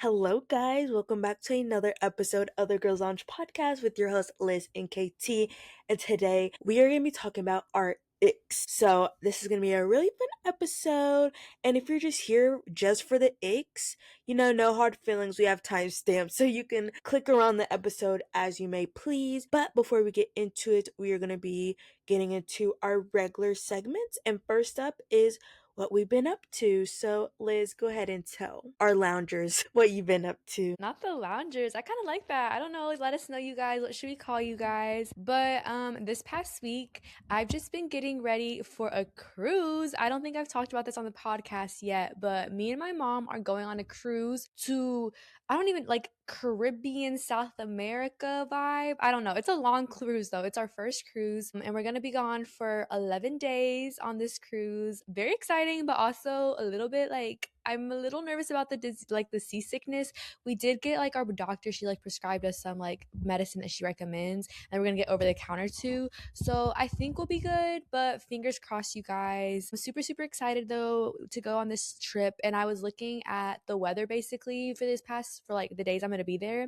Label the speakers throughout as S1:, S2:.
S1: Hello, guys. Welcome back to another episode of the Girls Lounge podcast with your hosts, Liz and KT. And today we are going to be talking about our icks. So, this is going to be a really fun episode. And if you're just here just for the icks, no hard feelings. We have timestamps so you can click around the episode as you may please. But before we get into it, we are going to be getting into our regular segments. And first up is what we've been up to. So, Liz, go ahead and tell our loungers what you've been up to.
S2: Not the loungers. I kind of like that. I don't know. Let us know, you guys. What should we call you guys? But this past week, I've just been getting ready for a cruise. I don't think I've talked about this on the podcast yet, but me and my mom are going on a cruise to, I don't even like Caribbean, South America vibe. I don't know. It's a long cruise though. It's our first cruise, and we're going to be gone for 11 days on this cruise. Very exciting, but also a little bit like I'm a little nervous about the seasickness. We did get like our doctor, she like prescribed us some like medicine that she recommends, and we're gonna get over the counter too. So I think we'll be good, but fingers crossed, you guys. I'm super excited though to go on this trip, and I was looking at the weather basically for like the days I'm gonna be there.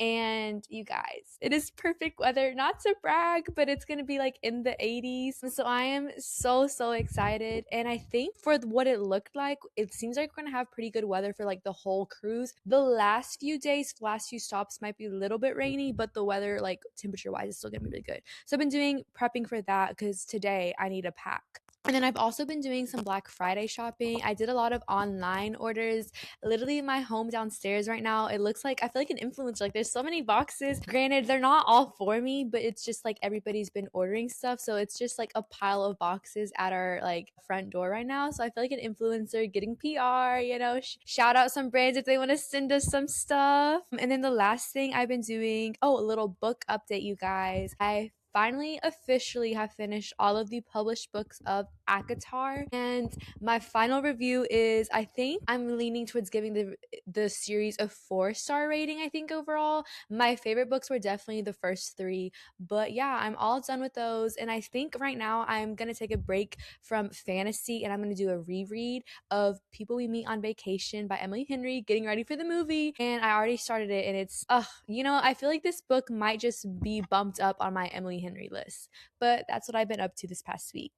S2: And you guys, it is perfect weather. Not to brag, but it's gonna be like in the 80s. So I am so excited. And I think for what it looked like, it seems like we're gonna have pretty good weather for like the whole cruise. The last few days, last few stops might be a little bit rainy, but the weather, like temperature wise, is still gonna be really good. So I've been prepping for that because today I need a pack. And then I've also been doing some Black Friday shopping. I did a lot of online orders. Literally, my home downstairs right now, it looks like I feel like an influencer. Like, there's so many boxes. Granted, they're not all for me, but it's just like everybody's been ordering stuff. So it's just like a pile of boxes at our like front door right now. So I feel like an influencer getting PR, shout out some brands if they want to send us some stuff. And then the last thing I've been doing, a little book update, you guys. I finally officially have finished all of the published books of ACOTAR, and my final review is I think I'm leaning towards giving the series a 4-star rating. I think overall my favorite books were definitely the first 3, but yeah, I'm all done with those. And I think right now I'm gonna take a break from fantasy and I'm gonna do a reread of People We Meet on Vacation by Emily Henry, getting ready for the movie. And I already started it, and it's I feel like this book might just be bumped up on my Emily Henry list. But that's what I've been up to this past week.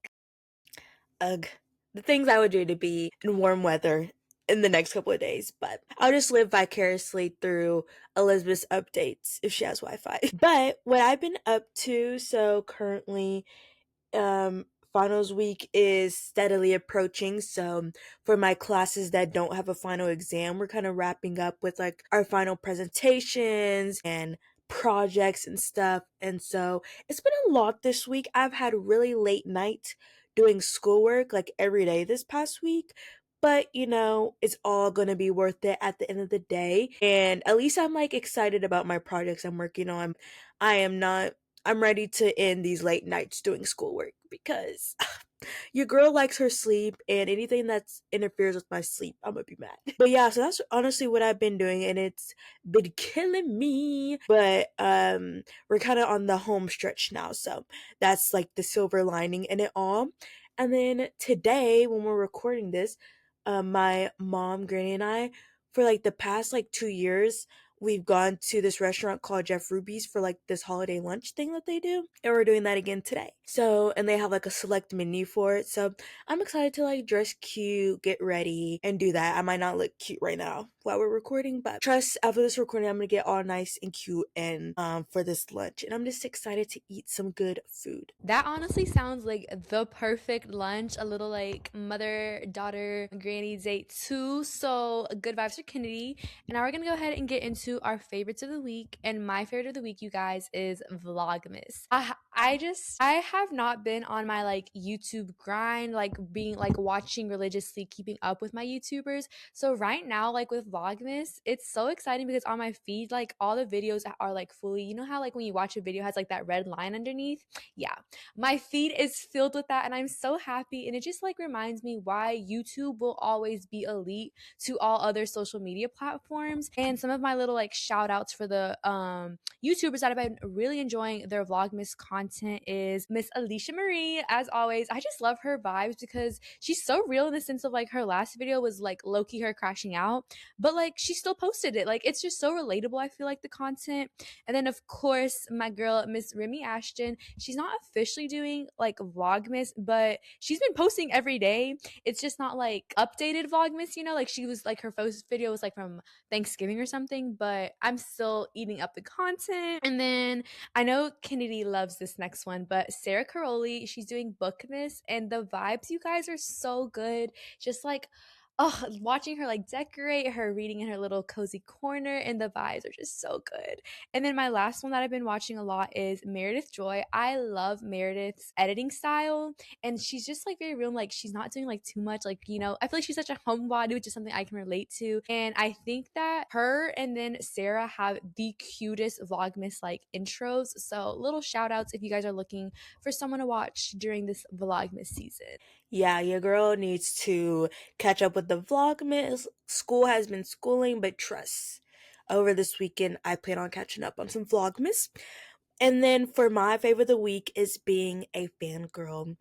S1: Ugh. The things I would do to be in warm weather in the next couple of days, but I'll just live vicariously through Elizabeth's updates if she has Wi-Fi. But what I've been up to, so currently, finals week is steadily approaching. So for my classes that don't have a final exam, we're kind of wrapping up with like our final presentations and projects and stuff. And so it's been a lot this week. I've had really late nights doing schoolwork like every day this past week. But it's all gonna be worth it at the end of the day. And at least I'm like excited about my projects I'm working on. I am not I'm ready to end these late nights doing schoolwork because your girl likes her sleep, and anything that interferes with my sleep, I'm gonna be mad. But yeah, so that's honestly what I've been doing, and it's been killing me. But we're kind of on the home stretch now, so that's like the silver lining in it all. And then today, when we're recording this, my mom, Granny, and I, for like the past like 2 years, we've gone to this restaurant called Jeff Ruby's for like this holiday lunch thing that they do. And we're doing that again today. So, and they have like a select menu for it. So I'm excited to like dress cute, get ready, and do that. I might not look cute right now while we're recording, but trust after this recording, I'm gonna get all nice and cute and for this lunch. And I'm just excited to eat some good food.
S2: That honestly sounds like the perfect lunch, a little like mother daughter granny date too. So good vibes for Kennedy. And now we're gonna go ahead and get into our favorites of the week. And my favorite of the week, you guys, is vlogmas. I have not been on my like YouTube grind, like being like watching religiously, keeping up with my YouTubers. So right now, like with vlogmas, it's so exciting because on my feed, like all the videos are like fully, you know how like when you watch a video it has like that red line underneath? Yeah, my feed is filled with that, and I'm so happy. And it just like reminds me why YouTube will always be elite to all other social media platforms. And some of my little like shout outs for the YouTubers that have been really enjoying their vlogmas content content is Miss Alicia Marie. As always, I just love her vibes because she's so real in the sense of like her last video was like low-key her crashing out, but like she still posted it. Like it's just so relatable, I feel like, the content. And then of course my girl Miss Remy Ashton, she's not officially doing like vlogmas, but she's been posting every day. It's just not like updated vlogmas, you know, like she was like her first video was like from Thanksgiving or something, but I'm still eating up the content. And then I know Kennedy loves this next one, but Sarah Caroli, she's doing Bookmas, and the vibes, you guys, are so good. Just like, oh, watching her like decorate, her reading in her little cozy corner, and the vibes are just so good. And then my last one that I've been watching a lot is Meredith Joy. I love Meredith's editing style, and she's just like very real. Like she's not doing like too much. Like, you know, I feel like she's such a homebody, which is something I can relate to. And I think that her and then Sarah have the cutest Vlogmas like intros. So little shout outs if you guys are looking for someone to watch during this Vlogmas season.
S1: Yeah, your girl needs to catch up with the vlogmas. School has been schooling, but trust. Over this weekend, I plan on catching up on some vlogmas. And then for my favorite of the week is being a fangirl.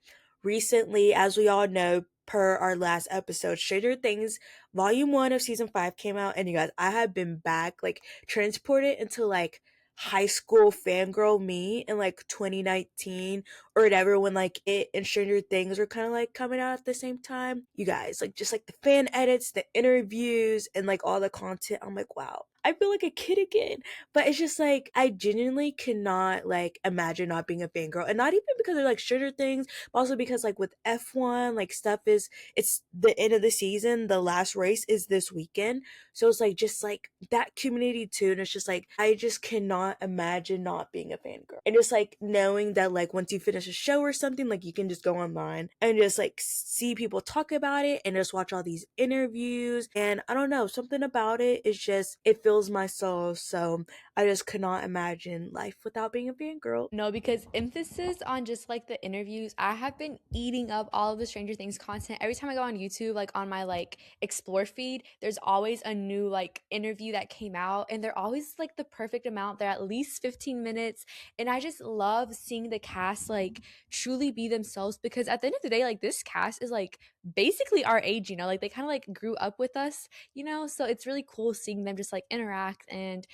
S1: Recently, as we all know, per our last episode, Stranger Things Volume 1 of Season 5 came out. And you guys, I have been back, like, transported into, like, high school fangirl me in, like, 2019 or whatever, when, like, it and Stranger Things were kind of, like, coming out at the same time. You guys, like, just, like, the fan edits, the interviews, and, like, all the content. I'm like, wow. I feel like a kid again. But it's just like I genuinely cannot like imagine not being a fangirl. And not even because of like Stranger Things, but also because like with F1, like stuff is it's the end of the season, the last race is this weekend. So it's like just like that community too. And it's just like I just cannot imagine not being a fangirl. And just like knowing that like once you finish a show or something, like you can just go online and just like see people talk about it and just watch all these interviews. And I don't know, something about it is just it fills my soul. So I just could not imagine life without being a fangirl.
S2: No, because emphasis on just like the interviews, I have been eating up all of the Stranger Things content. Every time I go on YouTube, like on my like explore feed, there's always a new like interview that came out, and they're always like the perfect amount. They're at least 15 minutes. And I just love seeing the cast like truly be themselves, because at the end of the day, like this cast is like basically our age, you know, like they kind of like grew up with us, you know, so it's really cool seeing them just like interact. And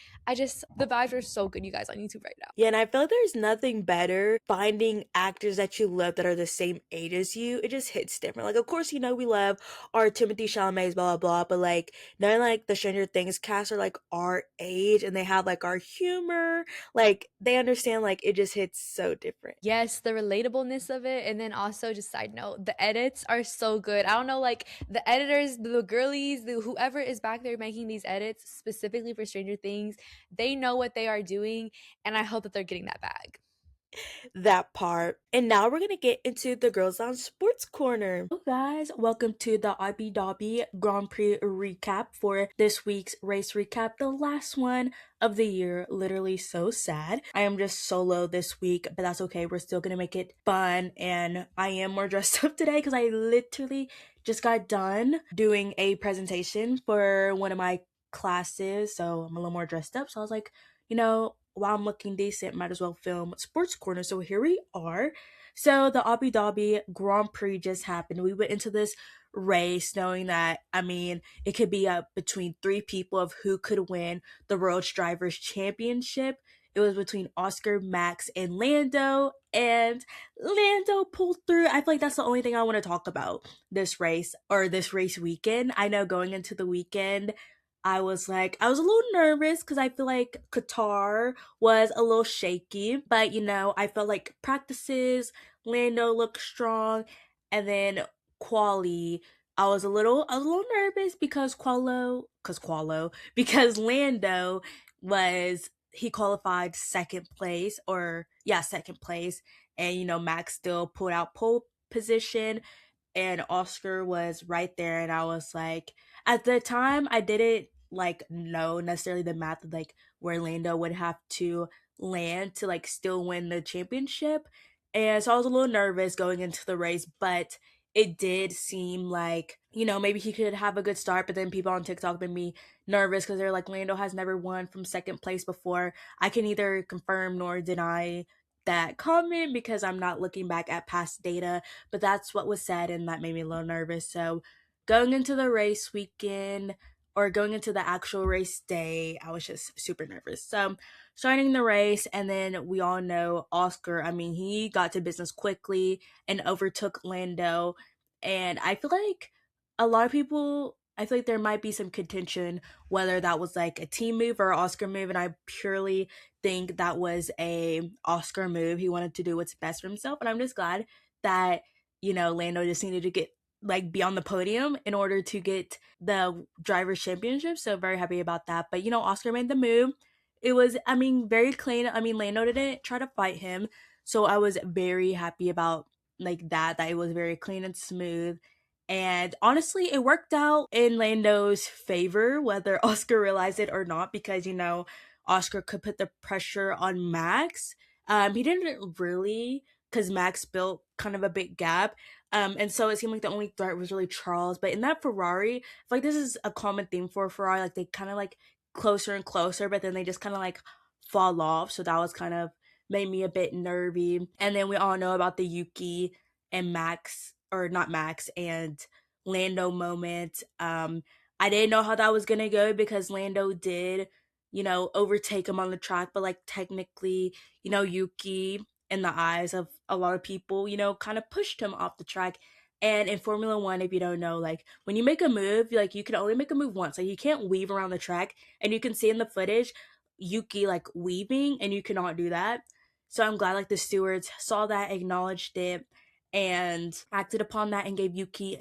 S2: the vibes are so good, you guys, on YouTube right now.
S1: Yeah, and I feel like there's nothing better finding actors that you love that are the same age as you. It just hits different. Like, of course, you know, we love our Timothy Chalamet's, blah, blah, blah, but like, knowing like the Stranger Things cast are like our age and they have like our humor, like, they understand, like, it just hits so different.
S2: Yes, the relatableness of it. And then also, just side note, the edits are so good. I don't know, like the editors, the girlies, whoever is back there making these edits specifically for Stranger Things, they know what they are doing. And I hope that they're getting that bag.
S1: That part. And now we're gonna get into the Girls on Sports Corner. Hello guys, welcome to the Abu Dhabi Grand Prix recap for this week's race recap, the last one of the year. Literally so sad. I am just solo this week, but that's okay. We're still gonna make it fun, and I am more dressed up today because I literally just got done doing a presentation for one of my classes, so I'm a little more dressed up. So I was like, you know, while I'm looking decent, might as well film Sports Corner. So here we are. So the Abu Dhabi Grand Prix just happened. We went into this race knowing that, I mean, it could be up between three people of who could win the World's Drivers' Championship. It was between Oscar, Max, and Lando, and Lando pulled through. I feel like that's the only thing I want to talk about this race, or this race weekend. I know going into the weekend, I was a little nervous because I feel like Qatar was a little shaky, but you know, I felt like practices, Lando looked strong, and then quali, I was a little nervous because because Lando he qualified second place, second place, and you know, Max still pulled out pole position, and Oscar was right there, and I was like, at the time I didn't like know necessarily the math of like where Lando would have to land to like still win the championship. And so I was a little nervous going into the race, but it did seem like, you know, maybe he could have a good start, but then people on TikTok made me nervous because they're like, Lando has never won from second place before. I can neither confirm nor deny that comment because I'm not looking back at past data, but that's what was said and that made me a little nervous. So going into the race weekend or going into the actual race day, I was just super nervous. So starting the race, and then we all know Oscar, I mean, he got to business quickly and overtook Lando. And I feel like a lot of people, I feel like there might be some contention whether that was like a team move or an Oscar move. And I purely think that was a Oscar move. He wanted to do what's best for himself. And I'm just glad that, Lando just needed to get like be on the podium in order to get the drivers championship. So very happy about that. But Oscar made the move. It was, I mean, very clean. I mean, Lando didn't try to fight him. So I was very happy about like that it was very clean and smooth. And honestly, it worked out in Lando's favor, whether Oscar realized it or not, because Oscar could put the pressure on Max. He didn't really, because Max built kind of a big gap. And so it seemed like the only threat was really Charles. But in that Ferrari, I feel like this is a common theme for Ferrari. Like they kind of like closer and closer, but then they just kind of like fall off. So that was kind of made me a bit nervy. And then we all know about the Yuki and Max, or not Max, and Lando moment. I didn't know how that was gonna go because Lando did, overtake him on the track, but like technically, Yuki, in the eyes of a lot of people, kind of pushed him off the track. And in Formula One, if you don't know, like when you make a move, like you can only make a move once. Like you can't weave around the track. And you can see in the footage Yuki like weaving, and you cannot do that. So I'm glad like the stewards saw that, acknowledged it, and acted upon that and gave Yuki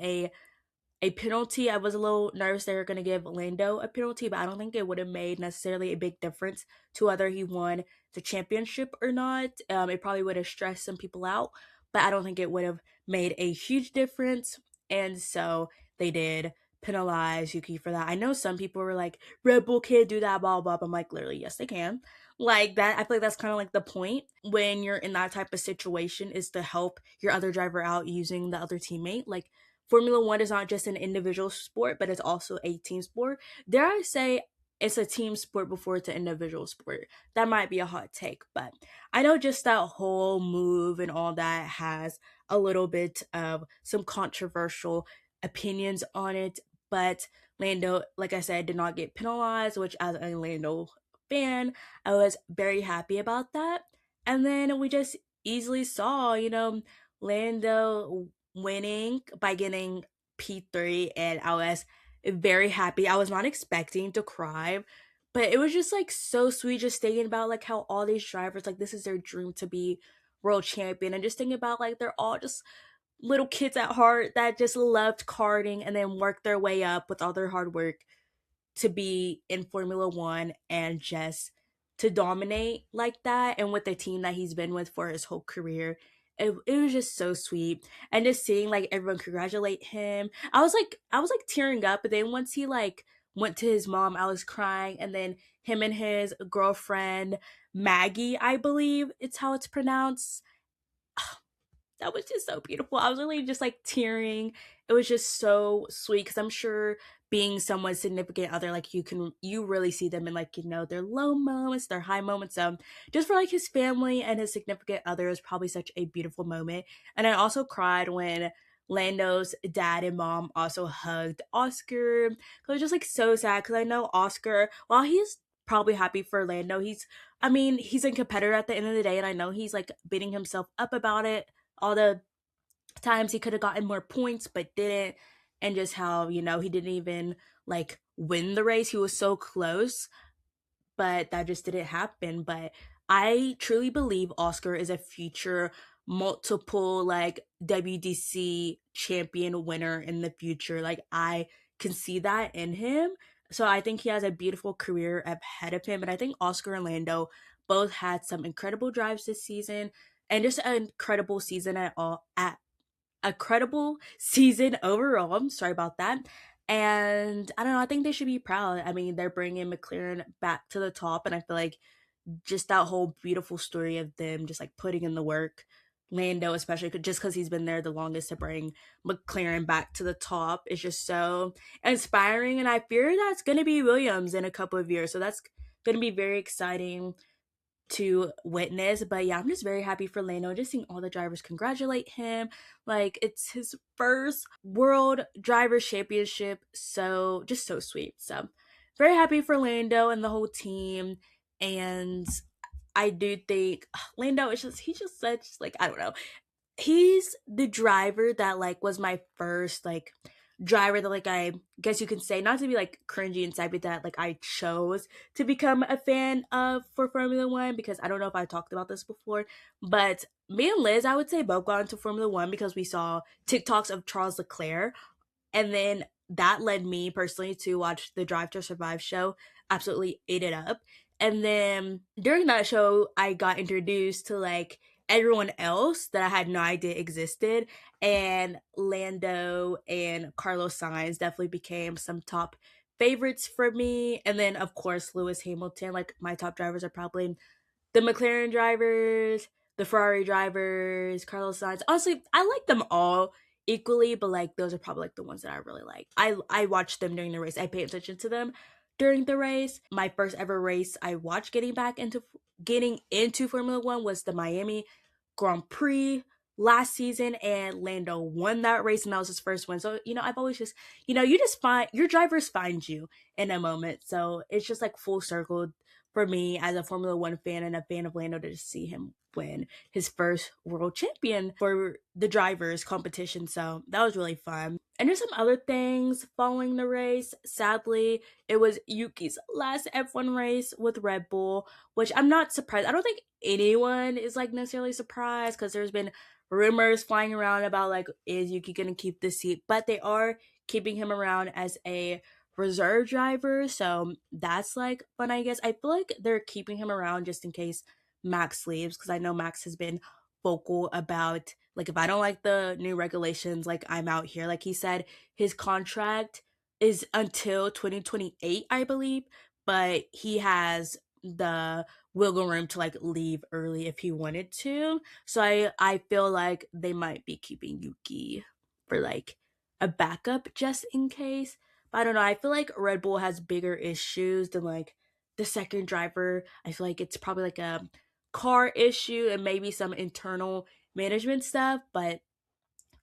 S1: a penalty. I was a little nervous they were going to give Lando a penalty, but I don't think it would have made necessarily a big difference to whether he won the championship or not. It probably would have stressed some people out, but I don't think it would have made a huge difference. And so they did penalize Yuki for that. I know some people were like, Red Bull can't do that, blah, blah, blah. I'm like, literally, yes, they can. Like that, I feel like that's kind of like the point when you're in that type of situation, is to help your other driver out using the other teammate. Like Formula One is not just an individual sport, but it's also a team sport. Dare I say it's a team sport before it's an individual sport? That might be a hot take, but I know just that whole move and all that has a little bit of some controversial opinions on it. But Lando, like I said, did not get penalized, which as a Lando fan, I was very happy about that. And then we just easily saw, Lando winning by getting P3, and I was very happy. I was not expecting to cry, but it was just like so sweet just thinking about like how all these drivers, like this is their dream to be world champion, and just thinking about like they're all just little kids at heart that just loved karting and then worked their way up with all their hard work to be in Formula One and just to dominate like that, and with the team that he's been with for his whole career. It was just so sweet, and just seeing like everyone congratulate him. I was like tearing up, but then once he like went to his mom, I was crying. And then him and his girlfriend Maggie, I believe it's how it's pronounced, that was just so beautiful. I was really just like tearing. It was just so sweet because I'm sure being someone's significant other, like you really see them in like, their low moments, their high moments. Just for like his family and his significant other is probably such a beautiful moment. And I also cried when Lando's dad and mom also hugged Oscar. It was just like so sad because I know Oscar, while he's probably happy for Lando, he's a competitor at the end of the day, and I know he's like beating himself up about it, all the times he could have gotten more points but didn't, and just how he didn't even like win the race. He was so close, but that just didn't happen. But I truly believe Oscar is a future multiple like WDC champion winner in the future. Like I can see that in him. So I think he has a beautiful career ahead of him. And I think Oscar and Lando both had some incredible drives this season, and just an incredible season at a credible season overall. I'm sorry about that. And I don't know, I think they should be proud. I mean, they're bringing McLaren back to the top, and I feel like just that whole beautiful story of them just like putting in the work. Lando, especially just because he's been there the longest, to bring McLaren back to the top is just so inspiring. And I fear that's going to be Williams in a couple of years. So that's going to be very exciting. to witness. But yeah, I'm just very happy for Lando, just seeing all the drivers congratulate him. Like, it's his first World Drivers' Championship, so just so sweet. So very happy for Lando and the whole team. And I do think Lando is just, he's just such, like, I don't know, he's the driver that like was my first like driver that, like, I guess you can say, not to be like cringy inside, but that like I chose to become a fan of for Formula One, because I don't know if I talked about this before, but me and Liz, I would say, both got into Formula One because we saw TikToks of Charles Leclerc, and then that led me personally to watch the Drive to Survive show. Absolutely ate it up. And then during that show, I got introduced to like everyone else that I had no idea existed. And Lando and Carlos Sainz definitely became some top favorites for me. And then, of course, Lewis Hamilton. Like, my top drivers are probably the McLaren drivers, the Ferrari drivers, Carlos Sainz. Honestly, I like them all equally, but like those are probably like the ones that I really like. I watched them during the race. I pay attention to them during the race. My first ever race I watched getting into Formula One was the Miami Grand Prix last season, and Lando won that race, and that was his first win. So, I've always just, you just find your drivers find you in a moment. So it's just like full circle for me as a Formula One fan and a fan of Lando to just see him win his first world champion for the drivers competition. So that was really fun. And there's some other things following the race. Sadly, it was Yuki's last F1 race with Red Bull, which I'm not surprised. I don't think anyone is like necessarily surprised, because there's been rumors flying around about like, is Yuki gonna keep the seat? But they are keeping him around as a reserve driver, so that's like fun, I guess. I feel like they're keeping him around just in case Max leaves, because I know Max has been vocal about like, if I don't like the new regulations, like, I'm out here. Like, he said his contract is until 2028, I believe, but he has the wiggle room to like leave early if he wanted to. So I feel like they might be keeping Yuki for like a backup just in case. But I don't know. I feel like Red Bull has bigger issues than like the second driver. I feel like it's probably like a car issue and maybe some internal management stuff. But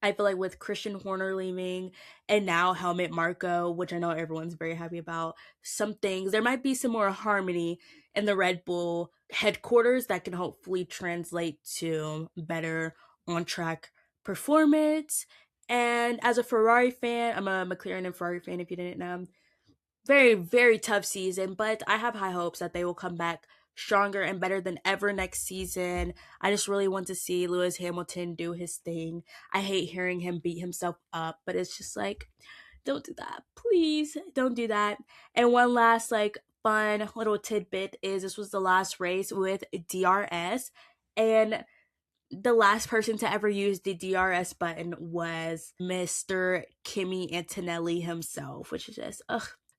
S1: I feel like with Christian Horner leaving and now Helmut Marko, which I know everyone's very happy about, some things, there might be some more harmony in the Red Bull headquarters that can hopefully translate to better on track performance. And as a Ferrari fan, I'm a McLaren and Ferrari fan, if you didn't know, very, very tough season, but I have high hopes that they will come back stronger and better than ever next season. I just really want to see Lewis Hamilton do his thing. I hate hearing him beat himself up, but it's just like, don't do that. Please don't do that. And one last like fun little tidbit is this was the last race with DRS, and the last person to ever use the DRS button was Mr. Kimi Antonelli himself, which is just,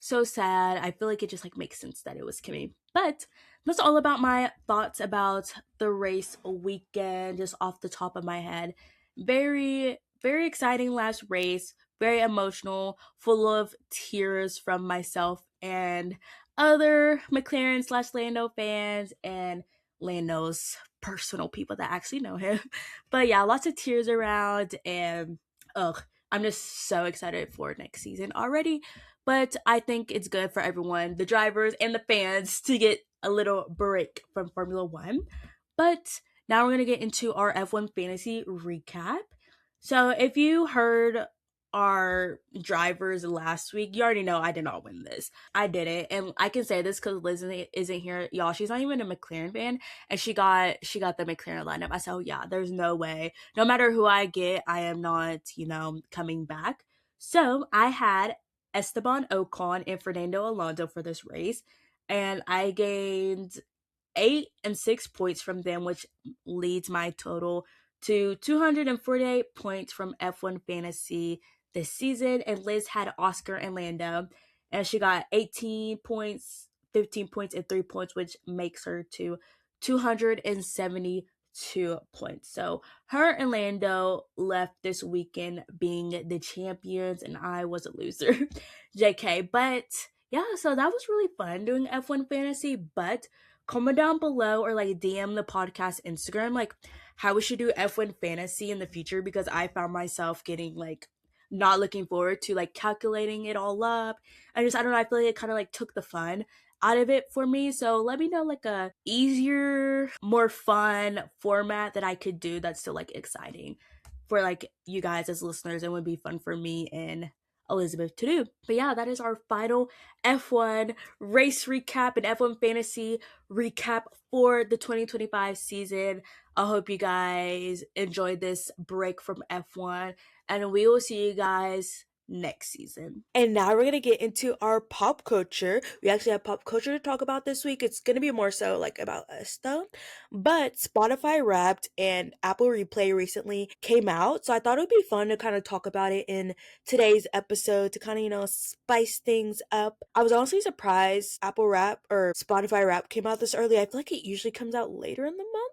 S1: so sad. I feel like it just like makes sense that it was Kimi. But that's all about my thoughts about the race weekend, just off the top of my head. Very, very exciting last race, very emotional, full of tears from myself and other McLaren slash Lando fans and Lando's personal people that actually know him. But yeah, lots of tears around, and I'm just so excited for next season already. But I think it's good for everyone, the drivers and the fans, to get a little break from Formula One. But now we're gonna get into our F1 fantasy recap. So if you heard our drivers last week, you already know I did not win this. I did it, and I can say this because Liz isn't here, y'all. She's not even a McLaren fan, and she got the McLaren lineup. I said, oh yeah, there's no way. No matter who I get, I am not, coming back. So I had Esteban Ocon and Fernando Alonso for this race, and I gained 8 and 6 points from them, which leads my total to 248 points from F1 Fantasy this season. And Liz had Oscar and Lando, and she got 18 points, 15 points, and 3 points, which makes her to 272 points. So her and Lando left this weekend being the champions, and I was a loser. JK. But yeah, so that was really fun doing F1 Fantasy. But comment down below or like DM the podcast Instagram like how we should do F1 fantasy in the future, because I found myself getting like not looking forward to like calculating it all up. I don't know, I feel like it kind of like took the fun out of it for me. So let me know like a easier, more fun format that I could do that's still like exciting for like you guys as listeners and would be fun for me and Elizabeth to do. But yeah, that is our final F1 race recap and F1 fantasy recap for the 2025 season. I hope you guys enjoyed this break from F1, and we will see you guys next season. And now we're gonna get into our pop culture. We actually have pop culture to talk about this week. It's gonna be more so like about us though. But Spotify Wrapped and Apple Replay recently came out, so I thought it would be fun to kind of talk about it in today's episode to kind of, you know, spice things up. I was honestly surprised Apple Wrap or Spotify Wrap came out this early. I feel like it usually comes out later in the month.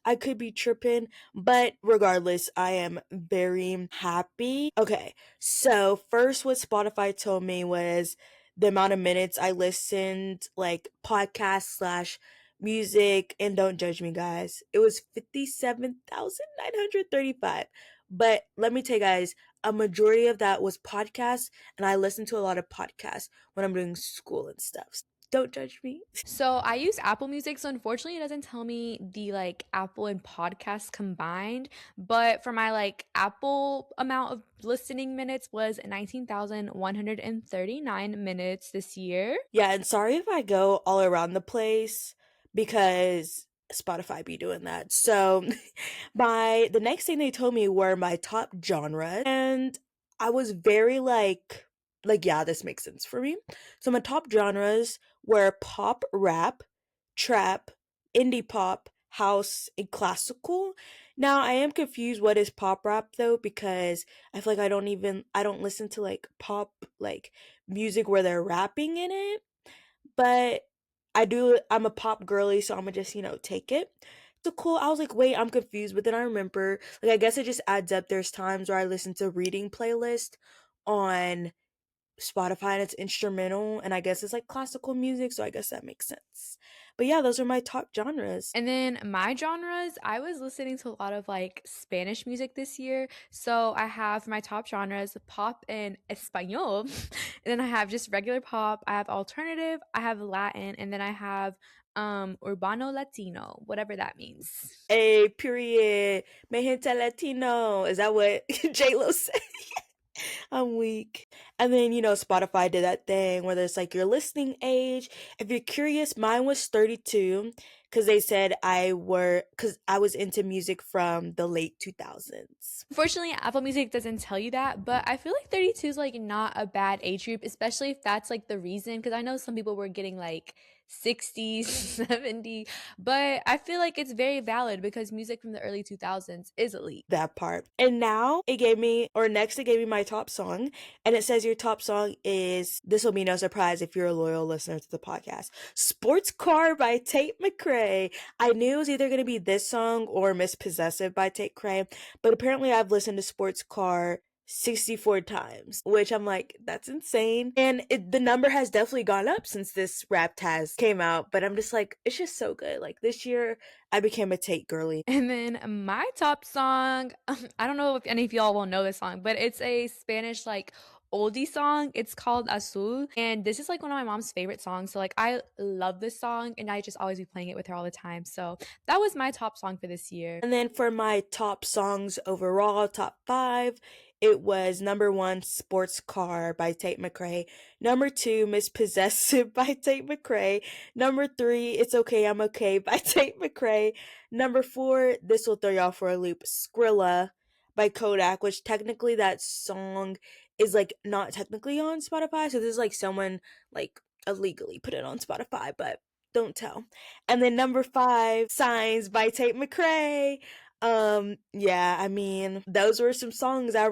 S1: I could be tripping, but regardless, I am very happy. Okay, so first what Spotify told me was the amount of minutes I listened, like podcast slash music, and don't judge me guys, it was 57,935. But let me tell you guys, a majority of that was podcasts, and I listen to a lot of podcasts when I'm doing school and stuff. Don't judge me.
S2: So I use Apple Music, so unfortunately it doesn't tell me the like Apple and podcasts combined, but for my like Apple amount of listening minutes was 19,139 minutes this year.
S1: Yeah, and sorry if I go all around the place because Spotify be doing that. So the next thing they told me were my top genres, and I was very like yeah, this makes sense for me. So my top genres were pop, rap, trap, indie pop, house, and classical. Now I am confused what is pop rap though, because I feel like I don't listen to like pop like music where they're rapping in it, but I'm a pop girly, so I'm gonna just, you know, take it. So cool. I was like, wait, I'm confused, but then I remember, like, I guess it just adds up. There's times where I listen to reading playlist on Spotify and it's instrumental, and I guess it's like classical music, so I guess that makes sense. But yeah, those are my top genres.
S2: And then my genres, I was listening to a lot of like Spanish music this year. So I have my top genres pop and Espanol. And then I have just regular pop, I have alternative, I have Latin, and then I have urbano latino, whatever that means.
S1: A period. Me gente Latino. Is that what J Lo said? I'm weak. And then, you know, Spotify did that thing where there's like your listening age. If you're curious, mine was 32 because they said because I was into music from the late 2000s.
S2: Unfortunately, Apple Music doesn't tell you that, but I feel like 32 is like not a bad age group, especially if that's like the reason. Because I know some people were getting like 60, 70, but I feel like it's very valid because music from the early 2000s is elite.
S1: That part. And now next it gave me my top song, and it says your top song is, this will be no surprise if you're a loyal listener to the podcast, Sports Car by Tate McRae. I knew it was either going to be this song or Miss Possessive by Tate McRae, but apparently I've listened to Sports Car 64 times, which I'm like, that's insane. And the number has definitely gone up since this rap has came out, but I'm just like, it's just so good. Like this year I became a Tate girly.
S2: And then my top song, I don't know if any of y'all will know this song, but it's a Spanish like oldie song. It's called Azul, and this is like one of my mom's favorite songs. So like I love this song, and I just always be playing it with her all the time. So that was my top song for this year.
S1: And then for my top songs overall, top 5, it was number 1, Sports Car by Tate McRae. Number 2, Miss Possessive by Tate McRae. Number 3, It's Okay, I'm Okay by Tate McRae. Number 4, this will throw y'all for a loop, Skrilla by Kodak, which technically that song is like not technically on Spotify. So this is like someone like illegally put it on Spotify, but don't tell. And then number 5, Signs by Tate McRae. Yeah, I mean, those were some songs I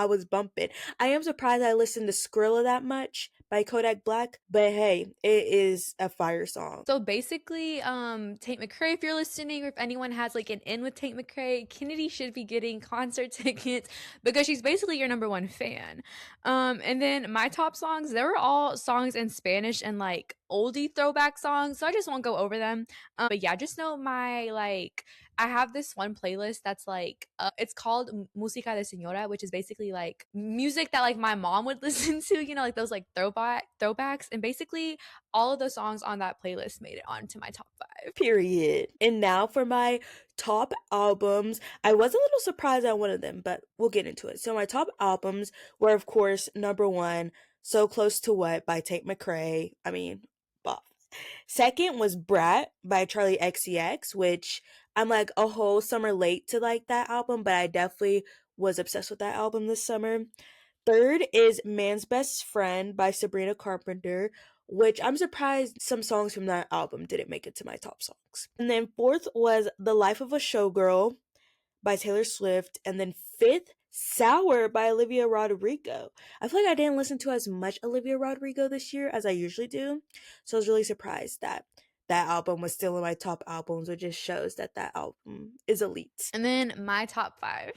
S1: was bumping. I am surprised I listened to Skrilla that much by Kodak Black, but hey, it is a fire song.
S2: So basically, Tate McRae, if you're listening, or if anyone has like an in with Tate McRae, Kennedy should be getting concert tickets because she's basically your number 1 fan. And then my top songs, they were all songs in Spanish and like oldie throwback songs, so I just won't go over them. But yeah, just know my like I have this one playlist that's like it's called Música de Señora, which is basically like music that like my mom would listen to, you know, like those like throwbacks, and basically all of the songs on that playlist made it onto my top 5.
S1: Period. And now for my top albums. I was a little surprised at one of them, but we'll get into it. So my top albums were, of course, number one, So Close to What by Tate McRae. I mean, bof. Second was Brat by Charlie XCX, which I'm like a whole summer late to like that album, but I definitely was obsessed with that album this summer. Third is Man's Best Friend by Sabrina Carpenter, which I'm surprised some songs from that album didn't make it to my top songs. And then fourth was The Life of a Showgirl by Taylor Swift. And then fifth, Sour by Olivia Rodrigo. I feel like I didn't listen to as much Olivia Rodrigo this year as I usually do. So I was really surprised that that album was still in my top albums, which just shows that that album is elite.
S2: And then my top 5.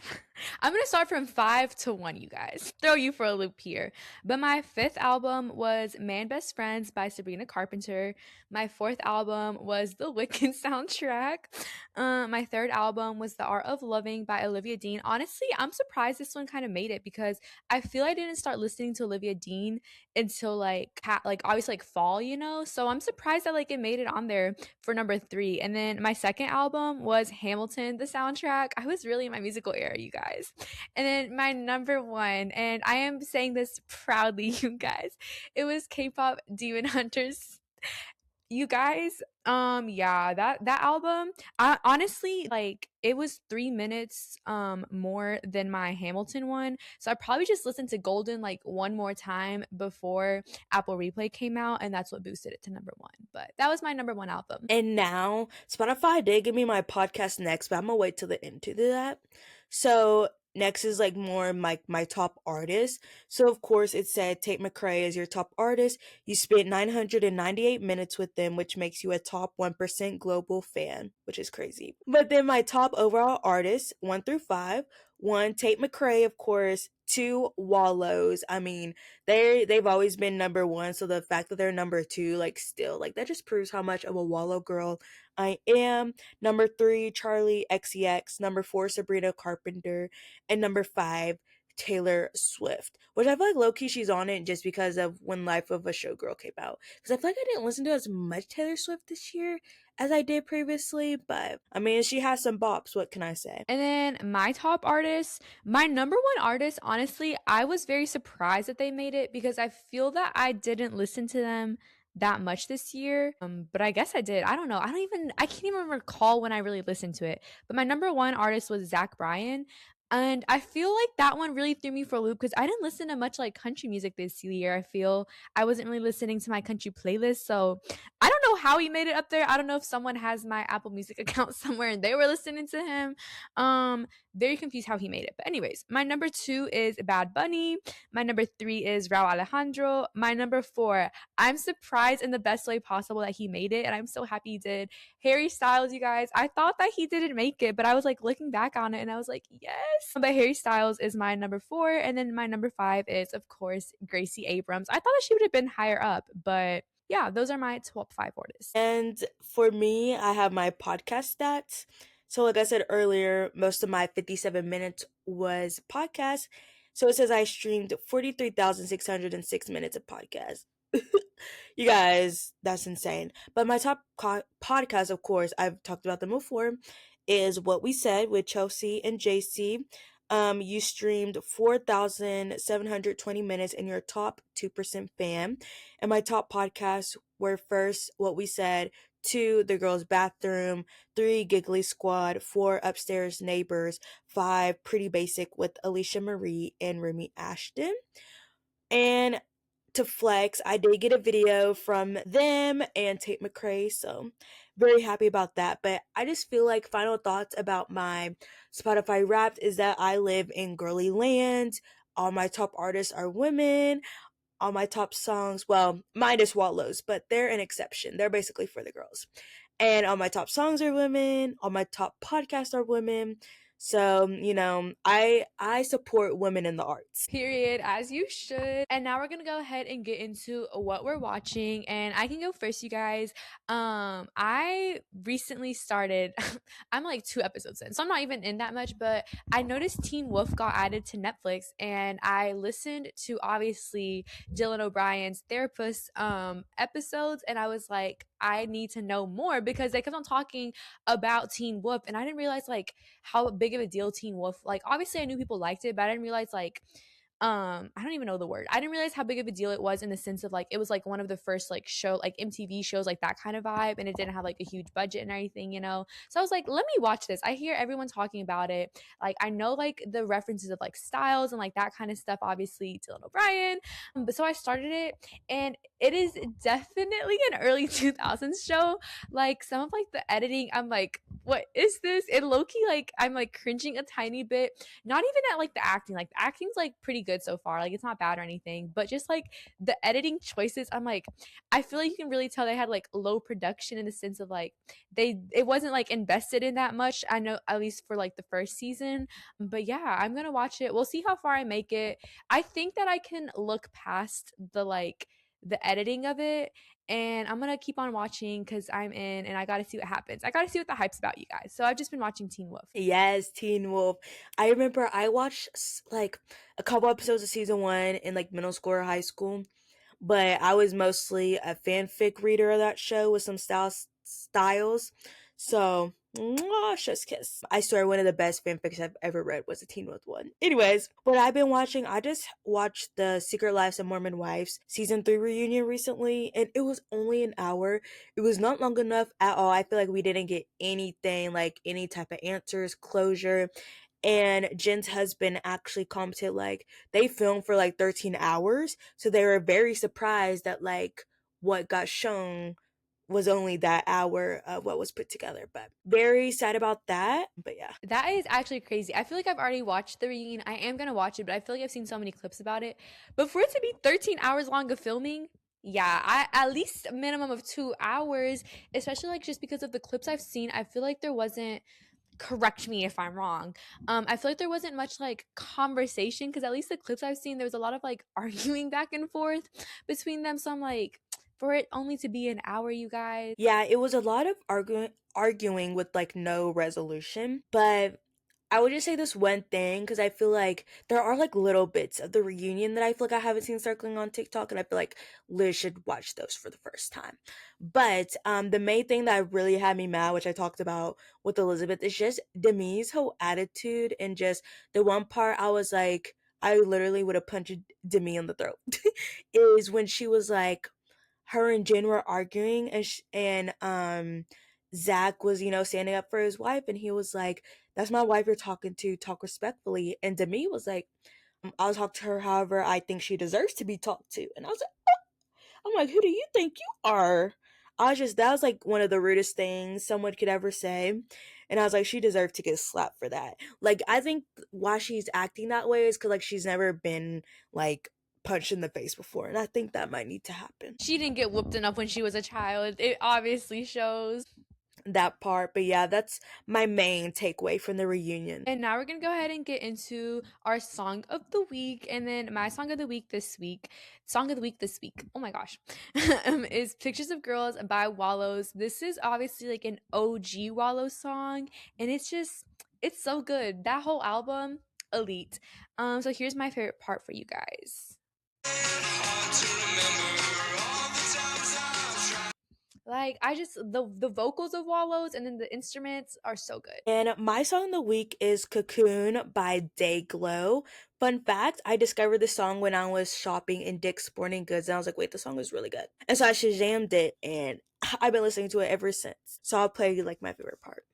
S2: I'm going to start from 5 to 1, you guys. Throw you for a loop here. But my 5th album was Man Best Friends by Sabrina Carpenter. My 4th album was the Wicked soundtrack. My 3rd album was The Art of Loving by Olivia Dean. Honestly, I'm surprised this one kind of made it because I feel I didn't start listening to Olivia Dean until like obviously like fall, you know? So I'm surprised that like it made it on there for number 3. And then my 2nd album was Hamilton, the soundtrack. I was really in my musical era, you guys. And then my number 1, and I am saying this proudly, you guys, it was K-pop Demon Hunters. You guys, yeah, that album, I honestly like it was 3 minutes more than my Hamilton one. So I probably just listened to Golden like one more time before Apple Replay came out, and that's what boosted it to number 1. But that was my number 1 album.
S1: And now Spotify did give me my podcast next, but I'm gonna wait till the end to do that. So next is like more my top artist. So of course it said Tate McRae is your top artist. You spent 998 minutes with them, which makes you a top 1% global fan, which is crazy. But then my top overall artists, 1 through 5. 1, Tate McRae, of course. 2, Wallows. I mean, they've always been number 1, so the fact that they're number 2, like still, like that just proves how much of a Wallow girl I am. Number 3, Charlie XCX. Number 4, Sabrina Carpenter. And number 5, Taylor Swift, which I feel like low-key she's on it just because of When Life of a Showgirl came out. Because I feel like I didn't listen to as much Taylor Swift this year as I did previously, but I mean, she has some bops, what can I say?
S2: And then my top artist, my number 1 artist, honestly, I was very surprised that they made it because I feel that I didn't listen to them that much this year. But I guess I did. I don't know. I can't even recall when I really listened to it. But my number 1 artist was Zach Bryan. And I feel like that one really threw me for a loop because I didn't listen to much like country music this year. I feel I wasn't really listening to my country playlist. So I don't know how he made it up there. I don't know if someone has my Apple Music account somewhere and they were listening to him. Very confused how he made it. But anyways, my number 2 is Bad Bunny. My number 3 is Rauw Alejandro. My number 4, I'm surprised in the best way possible that he made it, and I'm so happy he did. Harry Styles, you guys. I thought that he didn't make it, but I was like looking back on it and I was like, yes. But Harry Styles is my number 4, and then my number 5 is, of course, Gracie Abrams. I thought that she would have been higher up, but yeah, those are my top 5 artists.
S1: And for me, I have my podcast stats. So like I said earlier, most of my 57 minutes was podcast. So it says I streamed 43,606 minutes of podcast. You guys, that's insane. But my top podcast, of course, I've talked about them before, is What We Said with Chelsea and JC. You streamed 4,720 minutes in your top 2% fan. And my top podcasts were first, What We Said, 2, The Girls Bathroom, 3, Giggly Squad, 4, Upstairs Neighbors, 5, Pretty Basic with Alicia Marie and Remy Ashton. And to flex, I did get a video from them and Tate McRae, so very happy about that. But I just feel like final thoughts about my Spotify Wrapped is that I live in girly land. All my top artists are women. All my top songs, well, minus Wallows, but they're an exception. They're basically for the girls. And all my top songs are women. All my top podcasts are women. So, I support women in the arts.
S2: Period, as you should. And now we're gonna go ahead and get into what we're watching. And I can go first, you guys. I recently started, I'm like 2 episodes in, so I'm not even in that much, but I noticed Teen Wolf got added to Netflix, and I listened to obviously Dylan O'Brien's therapist episodes, and I was like, I need to know more because they kept on talking about Teen Wolf, and I didn't realize like how big of a deal Teen Wolf, like obviously I knew people liked it, but I didn't realize like I don't even know the word. I didn't realize how big of a deal it was in the sense of like it was like one of the first like show like MTV shows, like that kind of vibe, and it didn't have like a huge budget and everything, you know. So I was like, let me watch this. I hear everyone talking about it. Like I know like the references of like styles and like that kind of stuff, obviously Dylan O'Brien. But so I started it, and it is definitely an early 2000s show. Like some of like the editing, I'm like, what is this? And low-key, like I'm like cringing a tiny bit, not even at like the acting. Like the acting's like pretty good so far, like it's not bad or anything, but just like the editing choices, I'm like, I feel like you can really tell they had like low production in the sense of like it wasn't like invested in that much, I know, at least for like the first season. But yeah, I'm gonna watch it. We'll see how far I make it. I think that I can look past the editing of it, and I'm gonna keep on watching because I'm in and I gotta see what happens. I gotta see what the hype's about, you guys. So I've just been watching Teen Wolf.
S1: Yes, Teen Wolf. I remember I watched like a couple episodes of season 1 in like middle school or high school, but I was mostly a fanfic reader of that show with some styles. So, mwah, chef's kiss. I swear one of the best fanfics I've ever read was a Teen Wolf one. Anyways, what I've been watching, I just watched the Secret Lives of Mormon Wives season 3 reunion recently, and it was only an hour. It was not long enough at all. I feel like we didn't get anything, like any type of answers, closure. And Jen's husband actually commented like they filmed for like 13 hours, so they were very surprised that like what got shown was only that hour of what was put together. But very sad about that. But yeah.
S2: That is actually crazy. I feel like I've already watched the reunion. I am gonna watch it, but I feel like I've seen so many clips about it. But for it to be 13 hours long of filming, yeah, I at least a minimum of 2 hours, especially like just because of the clips I've seen. I feel like there wasn't, correct me if I'm wrong. I feel like there wasn't much like conversation because at least the clips I've seen, there was a lot of like arguing back and forth between them. So I'm like, for it only to be an hour, you guys.
S1: Yeah, it was a lot of arguing with like no resolution. But I would just say this one thing because I feel like there are like little bits of the reunion that I feel like I haven't seen circling on TikTok, and I feel like Liz should watch those for the first time. But the main thing that really had me mad, which I talked about with Elizabeth, is just Demi's whole attitude, and just the one part I was like, I literally would have punched Demi in the throat. Is when she was like, her and Jen were arguing, and Zach was, standing up for his wife, and he was like, "That's my wife you're talking to. Talk respectfully." And Demi was like, "I'll talk to her however I think she deserves to be talked to." And I was like, I'm like, "Who do you think you are?" That was like one of the rudest things someone could ever say. And I was like, she deserved to get slapped for that. Like, I think why she's acting that way is because like she's never been like punched in the face before, and I think that might need to happen.
S2: She didn't get whooped enough when she was a child. It obviously shows.
S1: That part. But yeah, that's my main takeaway from the reunion.
S2: And now we're gonna go ahead and get into our song of the week. And then my song of the week this week, oh my gosh, is Pictures of Girls by Wallows. This is obviously like an OG Wallows song, and it's so good. That whole album, elite. So here's my favorite part for you guys. Like I just the vocals of Wallows and then the instruments are so good.
S1: And my song of the week is Cocoon by Dayglow. Fun fact, I discovered this song when I was shopping in Dick's Sporting Goods, and I was like, wait, the song is really good. And so I Shazammed it, and I've been listening to it ever since. So I'll play like my favorite part.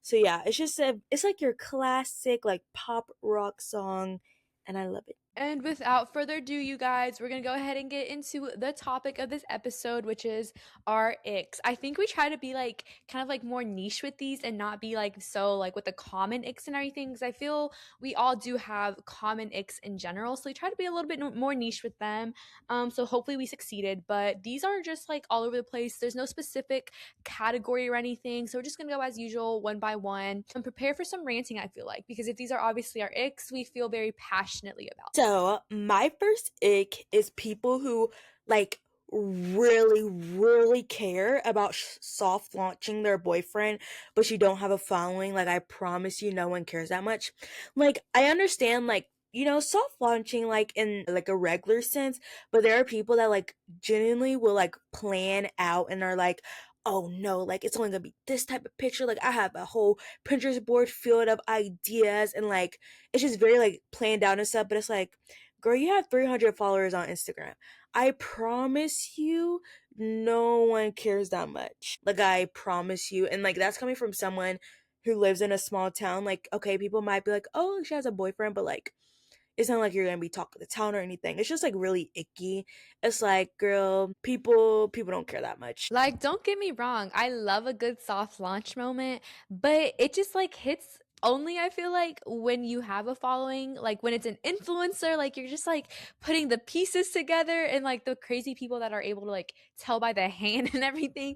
S1: So yeah, it's like your classic like pop rock song, and I love it.
S2: And without further ado, you guys, we're going to go ahead and get into the topic of this episode, which is our icks. I think we try to be like kind of like more niche with these and not be like so like with the common icks and everything, because I feel we all do have common icks in general. So we try to be a little bit more niche with them. So hopefully we succeeded, but these are just like all over the place. There's no specific category or anything. So we're just going to go as usual, one by one, and prepare for some ranting, I feel like, because if these are obviously our icks, we feel very passionately about.
S1: So, my first ick is people who like really care about soft launching their boyfriend, but you don't have a following. Like, I promise you, no one cares that much. Like, I understand, like, soft launching, like, in like a regular sense, but there are people that like genuinely will like plan out and are like, oh no, like it's only gonna be this type of picture. Like, I have a whole Pinterest board filled of ideas, and like it's just very like planned out and stuff. But it's like, girl, you have 300 followers on Instagram. I promise you, no one cares that much. Like, I promise you. And like, that's coming from someone who lives in a small town. Like, okay, people might be like, oh, she has a boyfriend, but like, it's not like you're gonna be talking to town or anything. It's just like really icky. It's like, girl, people don't care that much.
S2: Like, don't get me wrong, I love a good soft launch moment, but it just like hits only, I feel like, when you have a following, like when it's an influencer, like you're just like putting the pieces together, and like the crazy people that are able to like tell by the hand and everything,